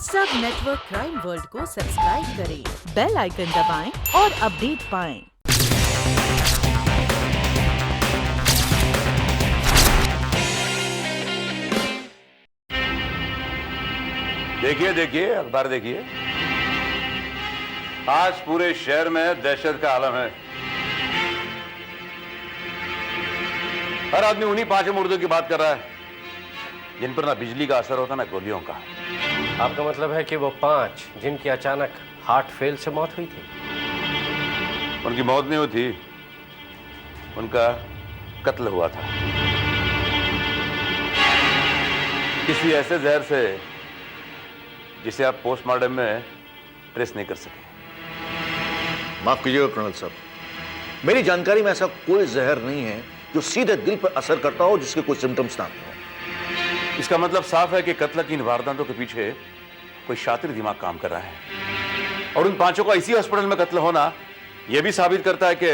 सब network crime world को subscribe करें, बेल आइकन दबाएं और अपडेट पाएं। देखिए देखिए अखबार देखिए, आज पूरे शहर में दहशत का आलम है। हर आदमी उन्हीं 5 मुर्दों की बात कर रहा है जिन पर ना बिजली का असर होता ना गोलियों का। आपका मतलब है कि वो 5 जिनकी अचानक हार्ट फेल से मौत हुई थी? उनकी मौत नहीं हुई थी, उनका कत्ल हुआ था किसी ऐसे जहर से जिसे आप पोस्टमार्टम में ट्रेस नहीं कर सके। माफ कीजिएगा कर्नल साहब, मेरी जानकारी में ऐसा कोई जहर नहीं है जो सीधे दिल पर असर करता हो जिसके कोई सिम्टम्स ना हो। इसका मतलब साफ है कि कत्ल की इन वारदातों के पीछे कोई शातिर दिमाग काम कर रहा है, और उन 5 का इसी हॉस्पिटल में कत्ल होना यह भी साबित करता है कि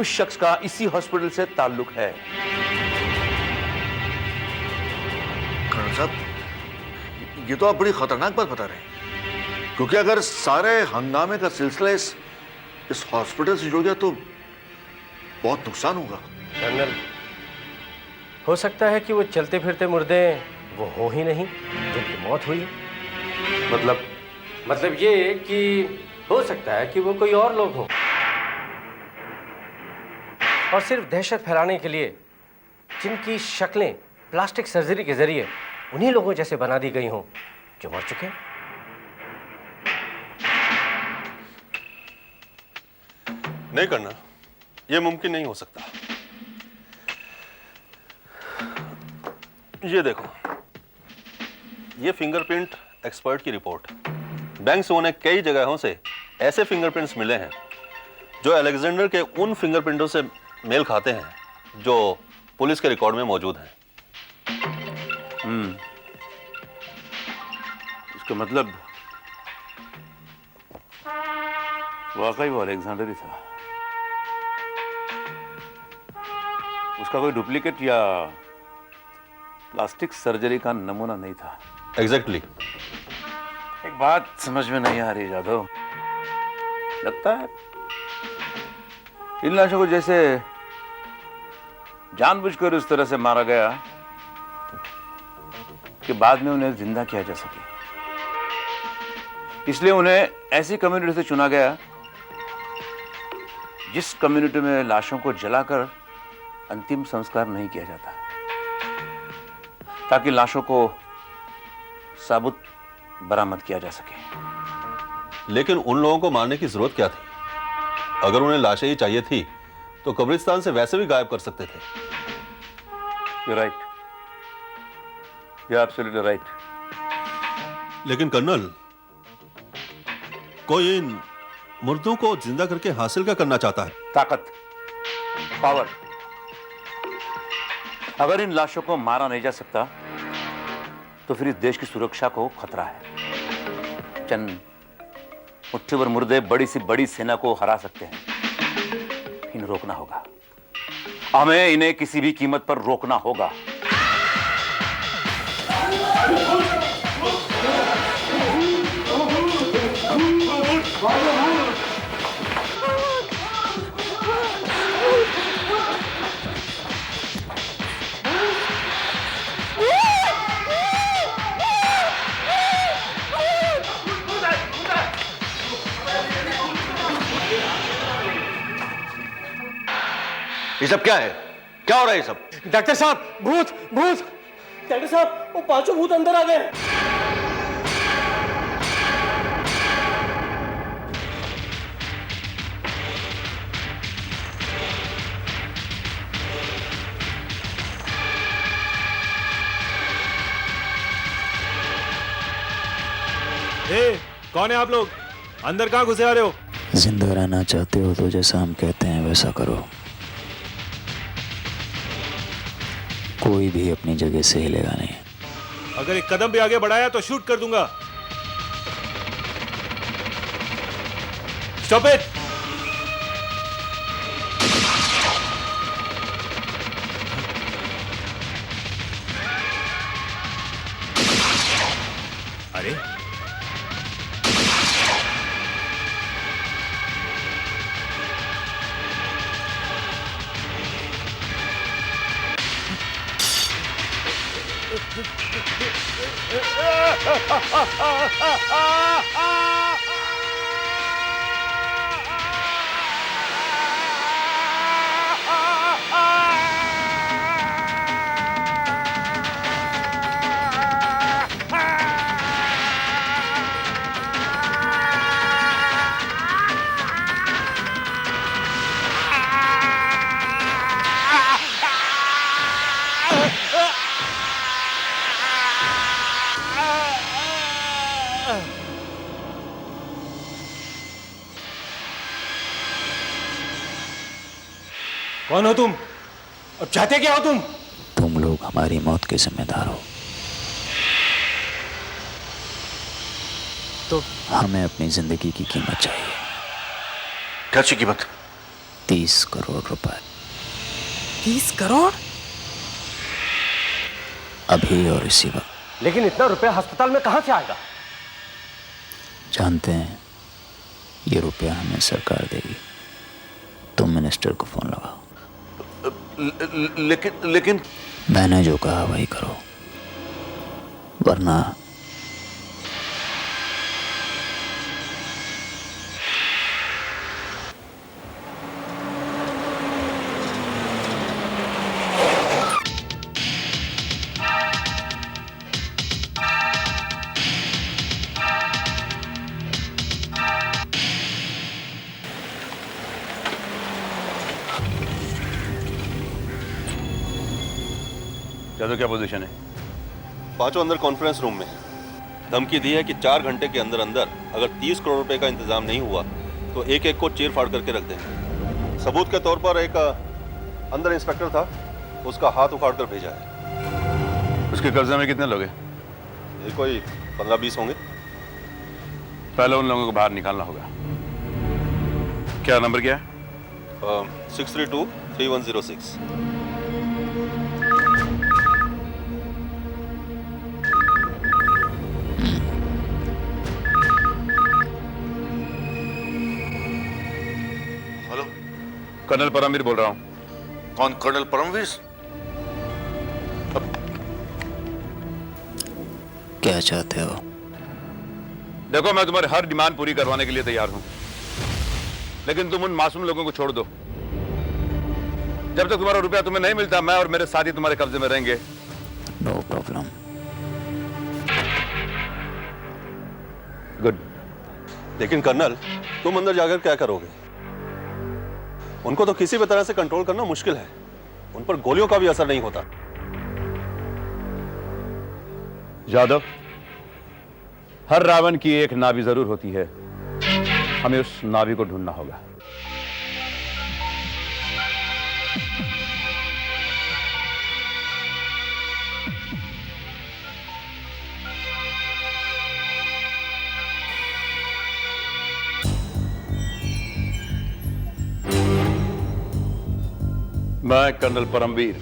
उस शख्स का इसी हॉस्पिटल से ताल्लुक है। कर्नल साहब, ये तो आप बड़ी खतरनाक बात बता रहे हैं, क्योंकि अगर सारे हंगामे का सिलसिला इस हॉस्पिटल से जुड़ गया तो बहुत नुकसान होगा। कर्नल, हो सकता है कि वो चलते फिरते मुर्दे वो हो ही नहीं जिनकी मौत हुई। मतलब ये कि हो सकता है कि वो कोई और लोग हों और सिर्फ दहशत फैलाने के लिए जिनकी शक्लें प्लास्टिक सर्जरी के जरिए उन्हीं लोगों जैसे बना दी गई हों जो मर चुके हैं। नहीं करना, यह मुमकिन नहीं हो सकता। ये देखो, ये फिंगरप्रिंट एक्सपर्ट की रिपोर्ट। बैंक से उन्हें कई जगहों से ऐसे फिंगरप्रिंट्स मिले हैं जो अलेक्जेंडर के उन फिंगरप्रिंटों से मेल खाते हैं जो पुलिस के रिकॉर्ड में मौजूद हैं। इसका मतलब वाकई वो अलेक्जेंडर ही था। उसका कोई डुप्लीकेट या प्लास्टिक सर्जरी का नमूना नहीं था। एग्जैक्टली। एक बात समझ में नहीं आ रही जादव, लगता है इन लाशों को जैसे जानबूझकर उस तरह से मारा गया कि बाद में उन्हें जिंदा किया जा सके। इसलिए उन्हें ऐसी कम्युनिटी से चुना गया जिस कम्युनिटी में लाशों को जलाकर अंतिम संस्कार नहीं किया जाता, ताकि लाशों को साबुत बरामद किया जा सके। लेकिन उन लोगों को मारने की जरूरत क्या थी? अगर उन्हें लाशें ही चाहिए थी तो कब्रिस्तान से वैसे भी गायब कर सकते थे। You're right. You're absolutely right. लेकिन कर्नल, कोई इन मुर्दों को जिंदा करके हासिल क्या करना चाहता है? ताकत, पावर। अगर इन लाशों को मारा नहीं जा सकता तो फिर इस देश की सुरक्षा को खतरा है। चंद मुट्ठी भर मुर्दे बड़ी सी बड़ी सेना को हरा सकते हैं। इन्हें रोकना होगा, हमें इन्हें किसी भी कीमत पर रोकना होगा। ये सब क्या है? क्या हो रहा है ये सब? डॉक्टर साहब, भूत भूत! डॉक्टर साहब, वो 5 भूत अंदर आ गए। कौन है आप लोग? अंदर कहां घुसे आ रहे हो? जिंदा रहना चाहते हो तो जैसा हम कहते हैं वैसा करो। कोई भी अपनी जगह से हिलेगा नहीं। अगर एक कदम भी आगे बढ़ाया तो शूट कर दूंगा। Stop it! कौन हो तुम? अब चाहते क्या हो तुम? तुम लोग हमारी मौत के जिम्मेदार हो। तो हमें अपनी जिंदगी की कीमत चाहिए। क्या चाहिए कीमत? 30 करोड़ रुपए 30 करोड़? अभी और इसी वक्त। लेकिन इतना रुपया अस्पताल में कहां से आएगा? जानते हैं, ये रुपया हमें सरकार देगी। तुम मिनिस्टर को फोन लगाओ। लेकिन मैंने जो कहा वही करो, वरना जादव क्या पोजीशन है? पांचों अंदर कॉन्फ्रेंस रूम में हैं। धमकी दी है कि 4 घंटे के अंदर अंदर अगर 30 करोड़ रुपए का इंतजाम नहीं हुआ तो एक एक को चीर फाड़ करके रख देंगे। सबूत के तौर पर एक अंदर इंस्पेक्टर था, उसका हाथ उखाड़ कर भेजा है। उसके कब्जे में कितने लोग हैं? ये कोई 15-20 होंगे। पहले उन लोगों को बाहर निकालना होगा। क्या नंबर क्या है? 632-3106। हेलो, कर्नल परमवीर बोल रहा हूँ। कौन? कर्नल परमवीर? क्या चाहते हो? देखो, मैं तुम्हारी हर डिमांड पूरी करवाने के लिए तैयार हूं, लेकिन तुम उन मासूम लोगों को छोड़ दो। जब तक तुम्हारा रुपया तुम्हें नहीं मिलता, मैं और मेरे साथी तुम्हारे कब्जे में रहेंगे। No problem. गुड। लेकिन कर्नल, तुम अंदर जाकर क्या करोगे? उनको तो किसी भी तरह से कंट्रोल करना मुश्किल है। उन पर गोलियों का भी असर नहीं होता। जादव, हर रावण की एक नाभि जरूर होती है। हमें उस नाभि को ढूंढना होगा। मैं कर्नल परमवीर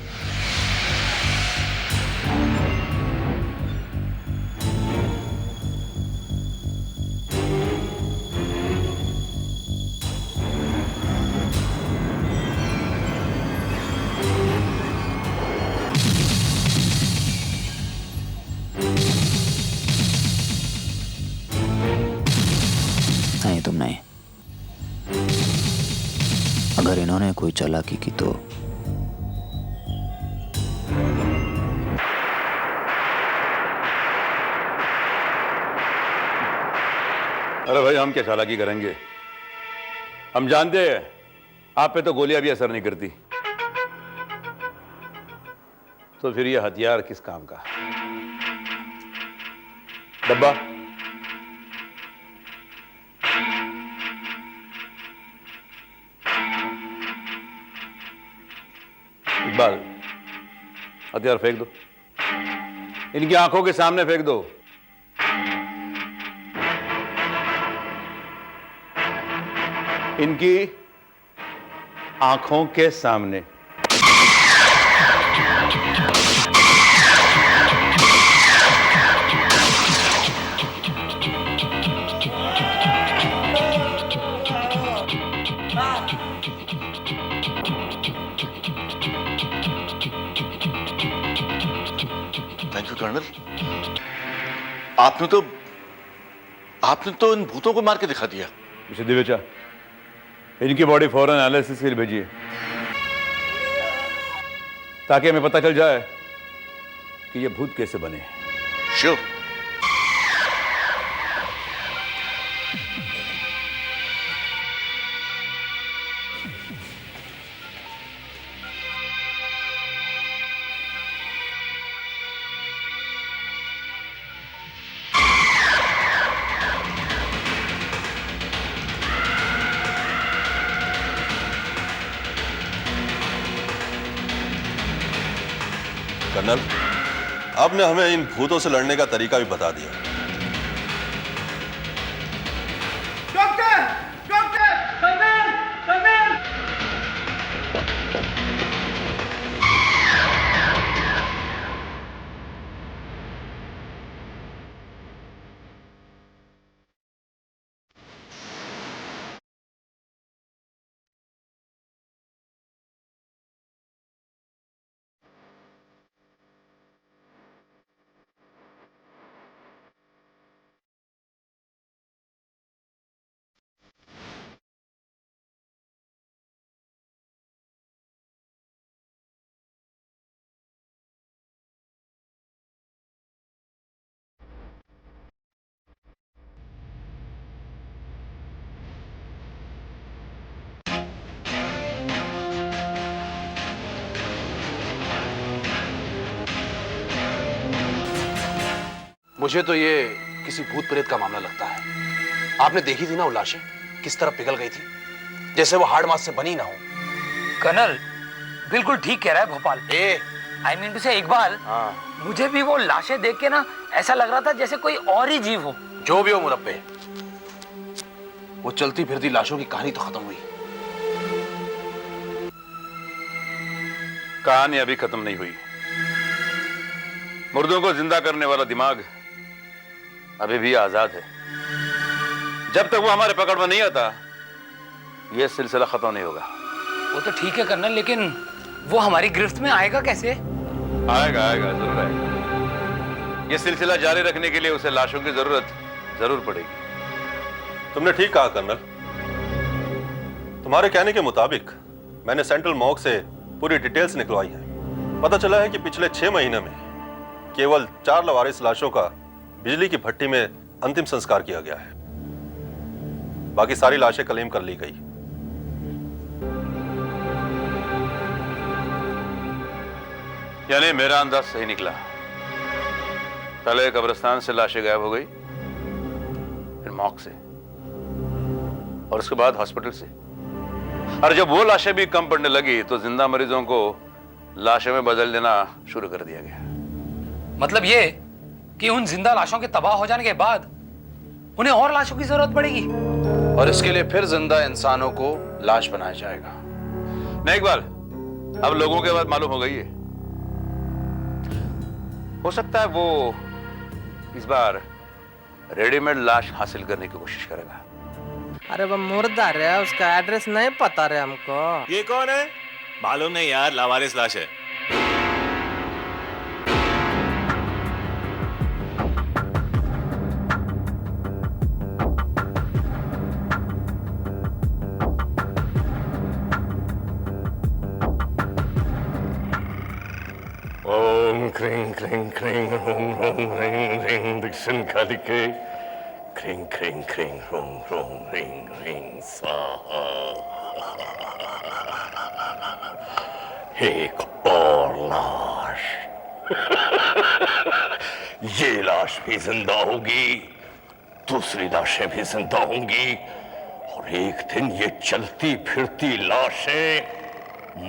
नहीं, तुम नहीं। अगर इन्होंने कोई चालाकी की तो अरे भाई, हम क्या चालाकी करेंगे? हम जानते हैं आप पे तो गोलियां भी असर नहीं करती, तो फिर ये हथियार किस काम का? डब्बा इकबाल, हथियार फेंक दो। इनकी आंखों के सामने फेंक दो। इनकी आंखों के सामने। Thank you colonel. आपने तो इन भूतों को मार के दिखा दिया। मिस्टर दिवेचा, इनकी बॉडी फौरन एनालिसिस के लिए भेजिए, ताकि हमें पता चल जाए कि ये भूत कैसे बने। श्योर। कर्नल, आपने हमें इन भूतों से लड़ने का तरीका भी बता दिया। डॉक्टर! डॉक्टर! कर्नल! कर्नल! मुझे तो ये किसी भूत प्रेत का मामला लगता है। आपने देखी थी ना वो लाशें किस तरह पिघल गई थी, जैसे वो हार्ड मास से बनी ना हो। कर्नल बिल्कुल ठीक कह रहा है भोपाल। आई मीन टू से इकबाल, मुझे भी वो लाशें देख के ना ऐसा लग रहा था जैसे कोई और ही जीव हो। जो भी हो मुरब्बे, वो चलती फिरती लाशों की कहानी तो खत्म हुई। कहानी अभी खत्म नहीं हुई। मुर्दों को जिंदा करने वाला दिमाग अभी भी आजाद है। जब तक वो हमारे पकड़ में नहीं आता, यह सिलसिला खत्म नहीं होगा। वो तो ठीक है कर्नल, लेकिन वो हमारी गिरफ्त में आएगा कैसे? आएगा, आएगा, जरूर आएगा। यह सिलसिला जारी रखने के लिए उसे लाशों की जरूरत जरूर पड़ेगी। तुमने ठीक कहा कर्नल। तुम्हारे कहने के मुताबिक मैंने सेंट्रल मॉर्ग से पूरी डिटेल्स निकलवाई है। पता चला है कि पिछले 6 महीने में केवल 4 लवारिस लाशों का बिजली की भट्टी में अंतिम संस्कार किया गया है। बाकी सारी लाशें क्लेम कर ली गई। यानी मेरा अंदाज सही निकला। पहले कब्रिस्तान से लाशें गायब हो गई, फिर मॉर्ग से, और उसके बाद हॉस्पिटल से। और जब वो लाशें भी कम पड़ने लगी तो जिंदा मरीजों को लाशों में बदल देना शुरू कर दिया गया। मतलब ये कि उन जिंदा लाशों के तबाह हो जाने के बाद उन्हें और लाशों की जरूरत पड़ेगी, और इसके लिए फिर जिंदा इंसानों को लाश बनाया जाएगा। नहीं इकबाल, अब लोगों के बाद मालूम हो गई है। हो सकता है वो इस बार रेडीमेड लाश हासिल करने की कोशिश करेगा। अरे वो मुर्दा रे, उसका एड्रेस नहीं पता रे हमको। ये कौन है? मालूम नहीं यार, लावारिस लाश है। ओम क्रिंग क्रिंग क्रिंग रोम रोम रिंग रिंग दक्षिण काली के क्रिंग क्रिंग क्रिंग रोम रोम रिंग रिंग स्वाहा। एक और लाश। ये लाश भी जिंदा होगी, दूसरी लाशें भी जिंदा होंगी, और एक दिन ये चलती फिरती लाशें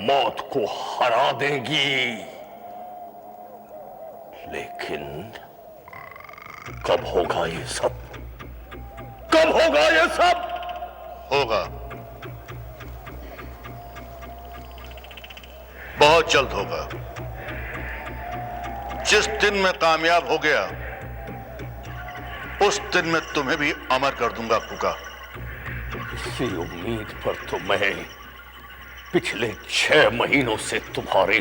मौत को हरा देंगी। लेकिन कब होगा ये सब? कब होगा ये सब? होगा, बहुत जल्द होगा। जिस दिन मैं कामयाब हो गया, उस दिन मैं तुम्हें भी अमर कर दूंगा फूका। इसी उम्मीद पर तो मैं पिछले 6 महीनों से तुम्हारे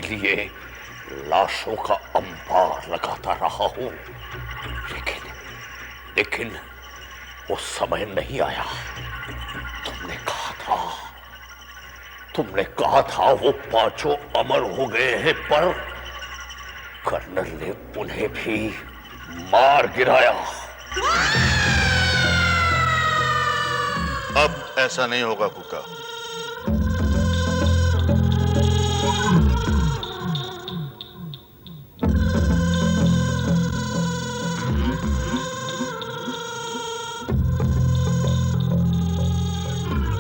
लाशों का अंबार लगाता रहा हूं, लेकिन वो समय नहीं आया। तुमने कहा था वो पांचों अमर हो गए हैं, पर कर्नल ने उन्हें भी मार गिराया। अब ऐसा नहीं होगा कुका।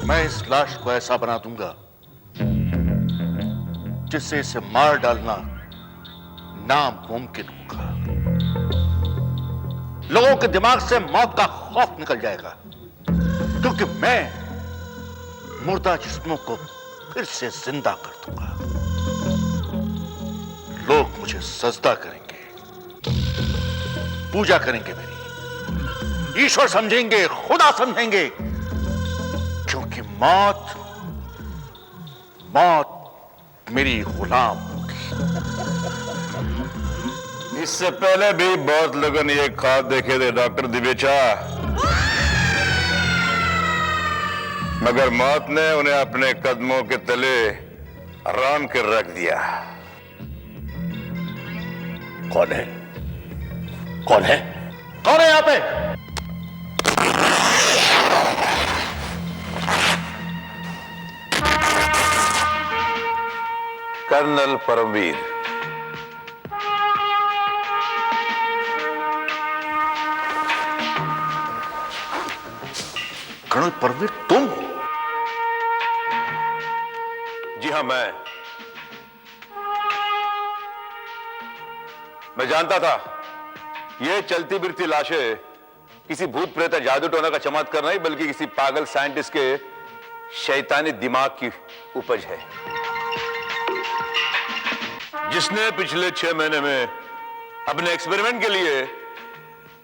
मैं इस लाश को ऐसा बना दूंगा जिससे इसे मार डालना नामुमकिन होगा। लोगों के दिमाग से मौत का खौफ निकल जाएगा, क्योंकि मैं मुर्दा जिस्मों को फिर से जिंदा कर दूंगा। लोग मुझे सजदा करेंगे, पूजा करेंगे, मेरी ईश्वर समझेंगे, खुदा समझेंगे, क्योंकि मौत मेरी गुलाम होगी। इससे पहले भी बहुत लोगों ने ये ख्वाब देखे थे डॉक्टर दिवेचा, मगर मौत ने उन्हें अपने कदमों के तले आराम कर रख दिया। कौन है? कौन है? कौन है यहां पे? कर्नल परमवीर। कर्नल परमवीर, तुम? जी हां, मैं जानता था ये चलती फिरती लाशें किसी भूत प्रेत या जादू टोना का चमत्कार नहीं, बल्कि किसी पागल साइंटिस्ट के शैतानी दिमाग की उपज है, जिसने पिछले 6 महीने में अपने एक्सपेरिमेंट के लिए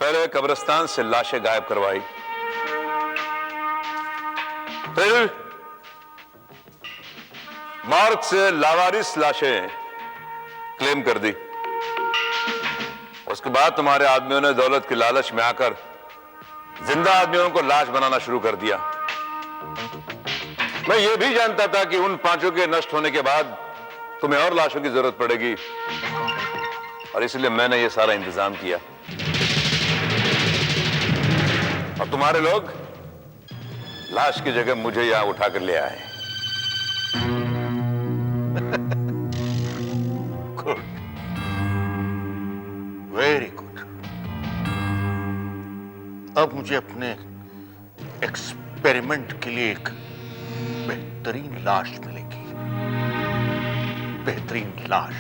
पहले कब्रिस्तान से लाशें गायब करवाई, फिर मार्ग से लावारिस लाशें क्लेम कर दी। उसके बाद तुम्हारे आदमियों ने दौलत की लालच में आकर जिंदा आदमियों को लाश बनाना शुरू कर दिया। मैं ये भी जानता था कि उन 5 के नष्ट होने के बाद तुम्हें और लाशों की जरूरत पड़ेगी, और इसलिए मैंने ये सारा इंतजाम किया। और तुम्हारे लोग लाश की जगह मुझे यहां उठाकर ले आए। Good, very good. अब मुझे अपने एक्सपेरिमेंट के लिए एक बेहतरीन लाश मिलेगी, बेहतरीन लाश।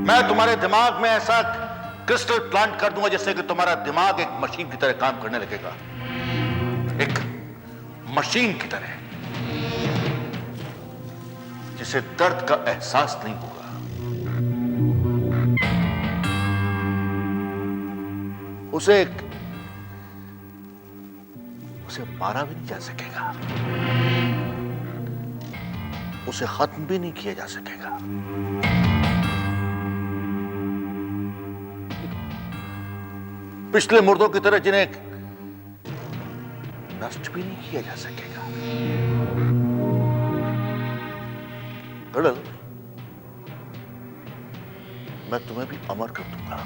मैं तुम्हारे दिमाग में ऐसा क्रिस्टल प्लांट कर दूंगा जिससे कि तुम्हारा दिमाग एक मशीन की तरह काम करने लगेगा, एक मशीन की तरह, जिसे दर्द का एहसास नहीं होगा। उसे मारा भी नहीं जा सकेगा, उसे खत्म भी नहीं किया जा सकेगा। पिछले मुर्दों की तरह जिन्हें नष्ट भी नहीं किया जा सकेगा। कर्नल, मैं तुम्हें भी अमर कर दूंगा,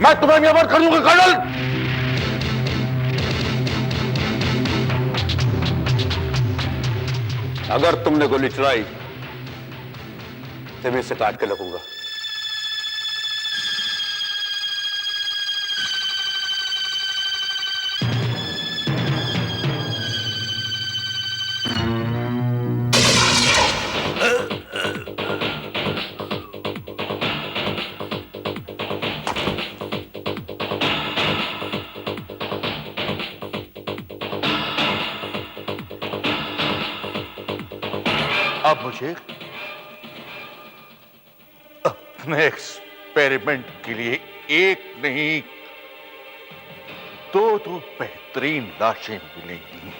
मैं तुम्हें भी अमर कर दूंगा कर्नल। अगर तुमने गोली चलाई तो मैं इसे काट के लगूंगा। अब मुझे अपने एक्सपेरिमेंट के लिए एक नहीं 2 बेहतरीन लाशें मिलेंगी।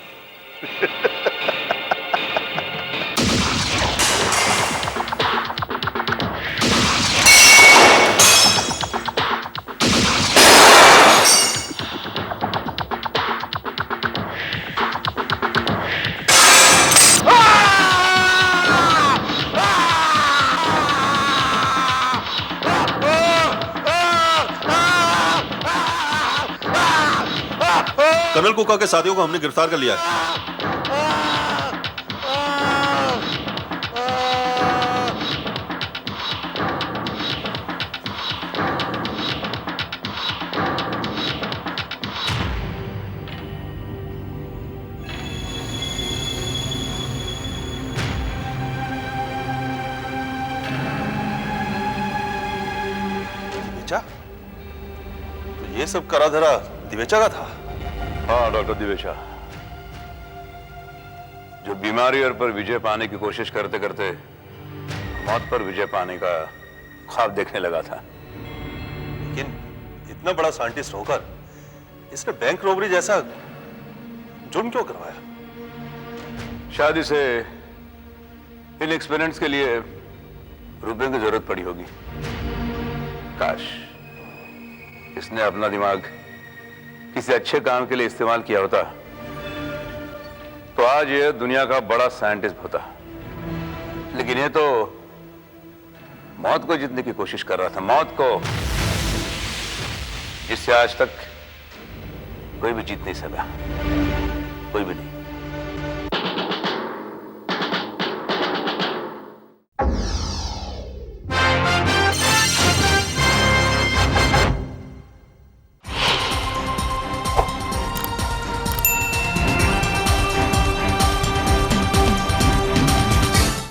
कर्नल कुका के साथियों को हमने गिरफ्तार कर लिया है। दिवेचा? तो ये सब करा धरा दिवेचा का था? हाँ डॉक्टर दिवेचा, जो बीमारी पर विजय पाने की कोशिश करते करते मौत पर विजय पाने का ख्वाब देखने लगा था। लेकिन इतना बड़ा साइंटिस्ट होकर इसने बैंक रॉबरी जैसा जुर्म क्यों करवाया? शादी से इन एक्सपेरिमेंट्स के लिए रुपयों की जरूरत पड़ी होगी। काश इसने अपना दिमाग किसी अच्छे काम के लिए इस्तेमाल किया होता तो आज ये दुनिया का बड़ा साइंटिस्ट होता। लेकिन ये तो मौत को जीतने की कोशिश कर रहा था, मौत को, जिससे आज तक कोई भी जीत नहीं सका, कोई भी नहीं।